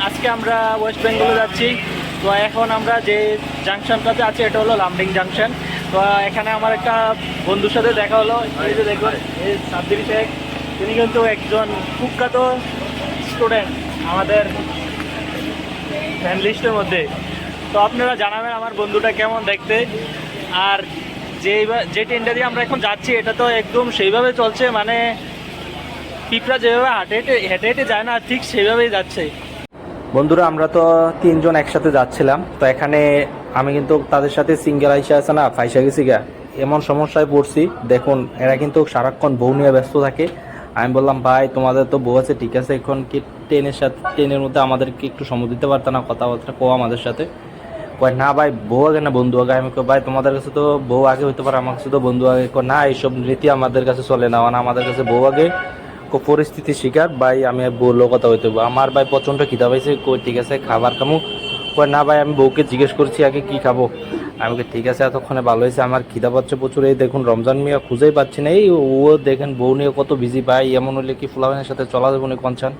আজকে আমরা ওয়েস্ট বেঙ্গলে যাচ্ছি। তো এখন আমরা যে জাংশনটাতে আছি এটা হলো লামডিং জাংশন। তো এখানে আমার একটা বন্ধুর সাথে দেখা হলো। এই যে দেখুন, এই সাব্বির শেখ, তিনি কিন্তু একজন কুখ্যাত স্টুডেন্ট আমাদের ফ্যান লিস্টের মধ্যে। তো আপনারা জানাবেন আমার বন্ধুটা কেমন দেখতে। আর যে ট্রেনটা দিয়ে আমরা এখন যাচ্ছি এটা তো একদম সেইভাবে চলছে, মানে পিঁপড়া যেভাবে হেঁটে হেঁটে যায় না, ঠিক সেইভাবেই যাচ্ছে। বন্ধুরা, আমরা তো তিনজন একসাথে যাচ্ছিলাম। তো এখানে আমি কিন্তু তাদের সাথে সিঙ্গেল আইসা আছে না, ফাইসা গেছি গা, এমন সমস্যায় পড়ছি। দেখুন, এরা কিন্তু সারাক্ষণ বউ নিয়ে ব্যস্ত থাকে। আমি বললাম, ভাই তোমাদের তো বউ আছে, ঠিক আছে, এখন কি ট্রেনের মধ্যে আমাদেরকে একটু সময় দিতে পারতো না, কথাবার্তা কো আমাদের সাথে। কয় না ভাই, বউ আগে না বন্ধু আগে। আমি কই ভাই তোমাদের কাছে তো বউ আগে হইতে পারে, আমার কাছে তো বন্ধু আগে। না, এইসব রীতি আমাদের কাছে চলে না, মানে আমাদের কাছে বউ আগে। পরিস্থিতি শিকার ভাই, আমি বললো কথা হইতে আমার ভাই প্রচণ্ড খিদা পাইছে। কই ঠিক আছে, খাবার খামু। কই না ভাই, আমি বউকে জিজ্ঞেস করছি আগে কি খাবো। আমি ঠিক আছে, এতক্ষণে ভালো হয়েছে, আমার খিদা পাচ্ছে প্রচুর। এই দেখুন, রমজান মিয়া খুঁজেই পাচ্ছি না। এই ও দেখেন বউ নিয়ে কত বিজি। ভাই এমন হলে কি ফুলাবানের সাথে চলা যাবে না কনসান।